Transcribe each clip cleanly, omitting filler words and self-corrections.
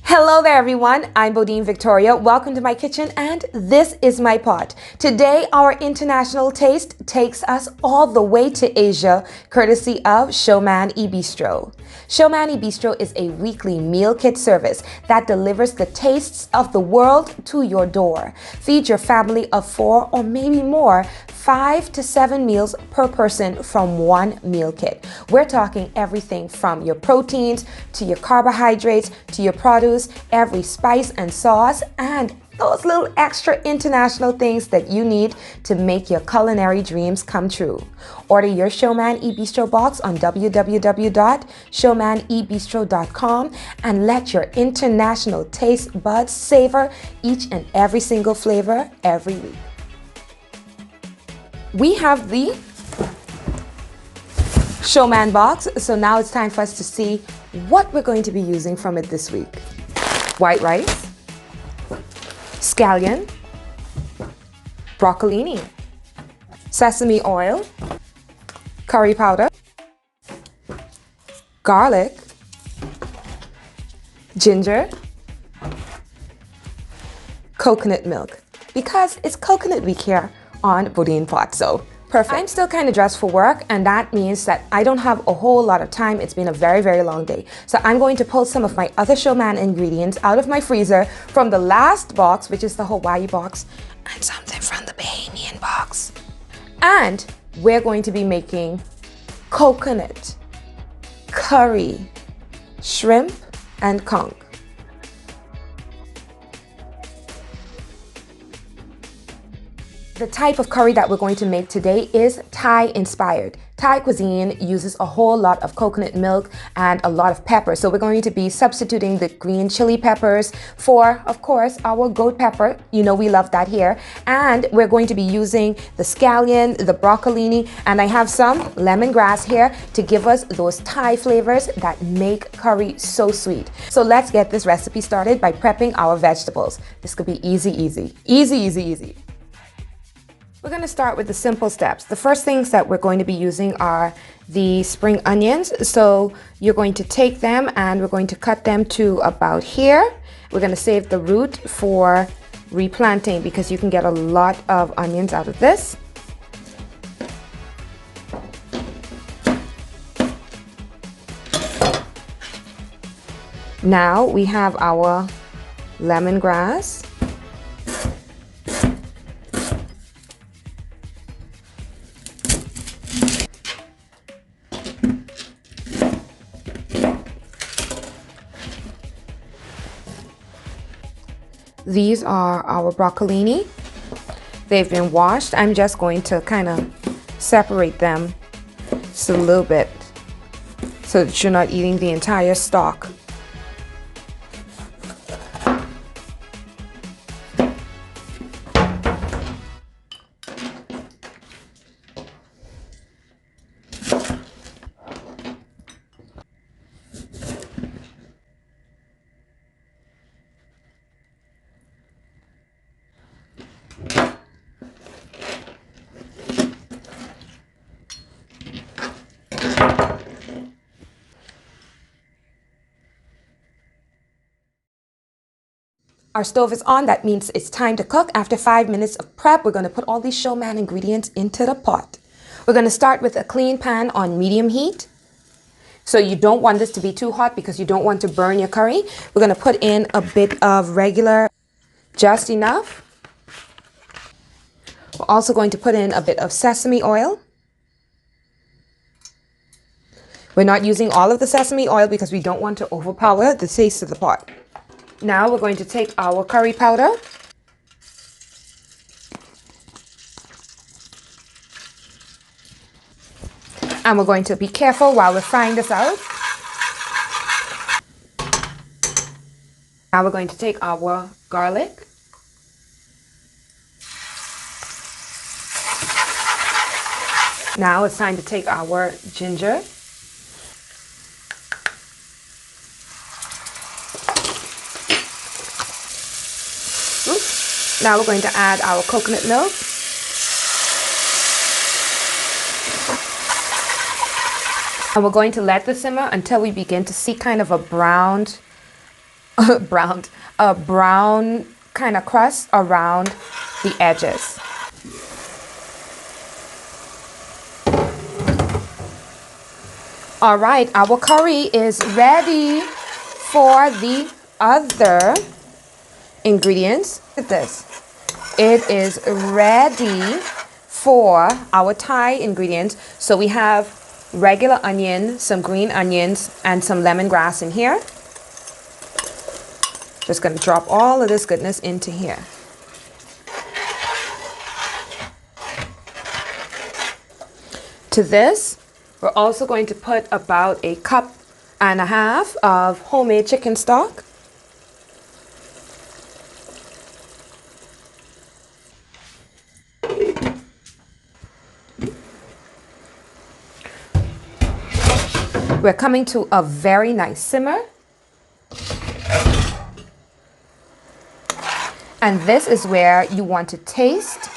Hello there everyone, I'm Bodine Victoria. Welcome to my kitchen and this is my pot. Today our international taste takes us all the way to Asia, courtesy of Showman E-Bistro. Showman E-Bistro is a weekly meal kit service that delivers the tastes of the world to your door. Feed your family of 4 or maybe more 5 to 7 meals per person from one meal kit. We're talking everything from your proteins to your carbohydrates to your produce, every spice and sauce, and those little extra international things that you need to make your culinary dreams come true. Order your Showman E-Bistro box on www.showmanebistro.com and let your international taste buds savor each and every single flavor every week. We have the Showman box, so now it's time for us to see what we're going to be using from it this week. White rice, scallion, broccolini, sesame oil, curry powder, garlic, ginger, coconut milk, because it's coconut week here on BodinePot, so perfect. I'm still kind of dressed for work, and that means that I don't have a whole lot of time. It's been a very, very long day. So I'm going to pull some of my other Showman ingredients out of my freezer from the last box, which is the Hawaii box, and something from the Bahamian box. And we're going to be making coconut, curry, shrimp, and conch. The type of curry that we're going to make today is Thai inspired. Thai cuisine uses a whole lot of coconut milk and a lot of pepper. So we're going to be substituting the green chili peppers for, of course, our goat pepper. You know we love that here. And we're going to be using the scallion, the broccolini, and I have some lemongrass here to give us those Thai flavors that make curry so sweet. So let's get this recipe started by prepping our vegetables. This could be easy, easy. Easy, easy, easy. We're going to start with the simple steps. The first things that we're going to be using are the spring onions. So you're going to take them and we're going to cut them to about here. We're going to save the root for replanting because you can get a lot of onions out of this. Now we have our lemongrass. These are our broccolini. They've been washed. I'm just going to kind of separate them just a little bit so that you're not eating the entire stalk. Our stove is on. That means it's time to cook. After 5 minutes of prep, we're going to put all these Showman ingredients into the pot. We're going to start with a clean pan on medium heat. So you don't want this to be too hot because you don't want to burn your curry. We're going to put in a bit of regular, just enough. We're also going to put in a bit of sesame oil. We're not using all of the sesame oil because we don't want to overpower the taste of the pot. Now we're going to take our curry powder. And we're going to be careful while we're frying this out. Now we're going to take our garlic. Now it's time to take our ginger. Now we're going to add our coconut milk. And we're going to let this simmer until we begin to see kind of a browned a brown kind of crust around the edges. All right, our curry is ready for the other ingredients. Look at this. It is ready for our Thai ingredients. So we have regular onion, some green onions, and some lemongrass in here. Just going to drop all of this goodness into here. To this, we're also going to put about 1.5 cups of homemade chicken stock. We're coming to a very nice simmer. And this is where you want to taste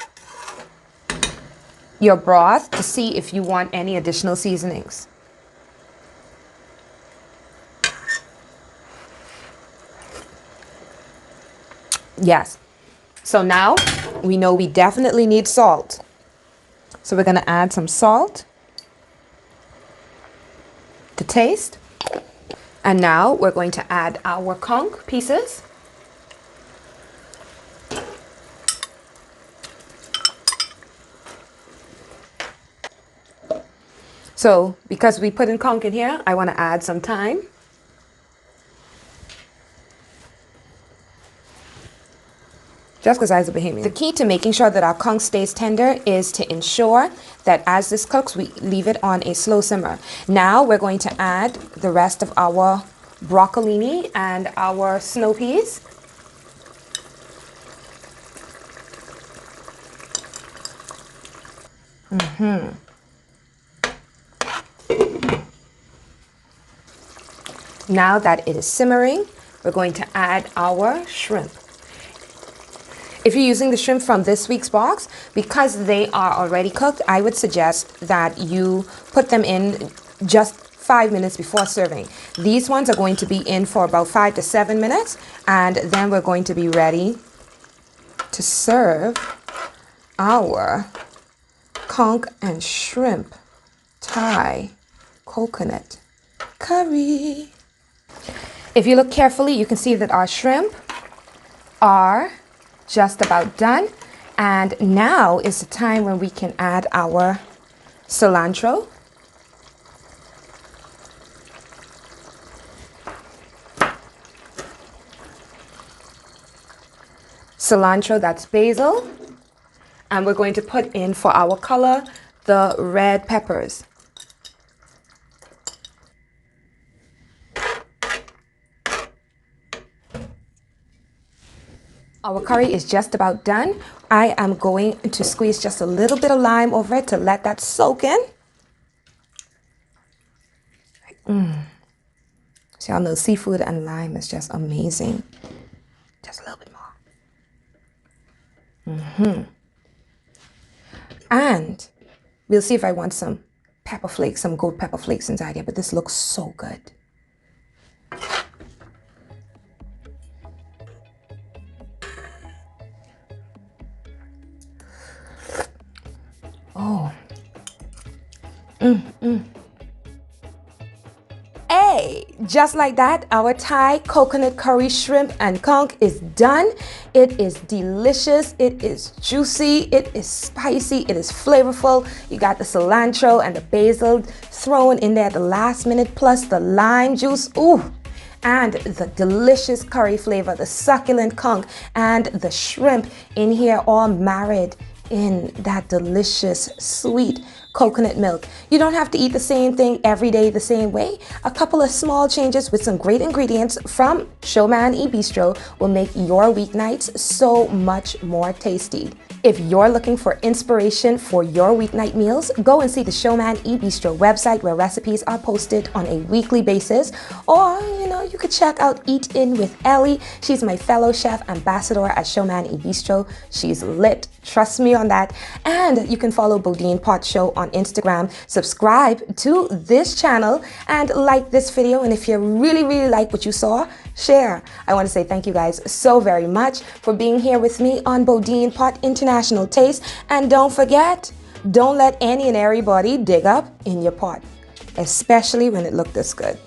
your broth to see if you want any additional seasonings. Yes. So now we know we definitely need salt. So we're going to add some salt to taste. And now we're going to add our conch pieces. So because we put in conch in here, I want to add some thyme. Just because I was a Bahamian. The key to making sure that our conch stays tender is to ensure that as this cooks, we leave it on a slow simmer. Now we're going to add the rest of our broccolini and our snow peas. Now that it is simmering, we're going to add our shrimp. If you're using the shrimp from this week's box, because they are already cooked, I would suggest that you put them in just 5 minutes before serving. These ones are going to be in for about 5 to 7 minutes, and then we're going to be ready to serve our conch and shrimp Thai coconut curry. If you look carefully, you can see that our shrimp are just about done. And now is the time when we can add our cilantro. Cilantro, that's basil. And we're going to put in for our color the red peppers. Our curry is just about done. I am going to squeeze just a little bit of lime over it to let that soak in. So y'all know seafood and lime is just amazing. Just a little bit more. And we'll see if I want some pepper flakes, some gold pepper flakes inside here, but this looks so good. Oh. Hey, just like that, our Thai coconut curry shrimp and conch is done. It is delicious, it is juicy, it is spicy, it is flavorful. You got the cilantro and the basil thrown in there at the last minute, plus the lime juice. Ooh. And the delicious curry flavor, the succulent conch and the shrimp in here all married in that delicious sweet coconut milk. You don't have to eat the same thing every day the same way. A couple of small changes with some great ingredients from Showman E-Bistro will make your weeknights so much more tasty. If you're looking for inspiration for your weeknight meals, go and see the Showman E-Bistro website where recipes are posted on a weekly basis. Or, you could check out Eat In with Ellie. She's my fellow chef ambassador at Showman E-Bistro. She's lit, trust me on that. And you can follow BodinePot Show on on Instagram. Subscribe to this channel and like this video. And if you really like what you saw, share. I want to say thank you guys so very much for being here with me on BodinePot International Taste. And don't forget, don't let any and everybody dig up in your pot, especially when it looked this good.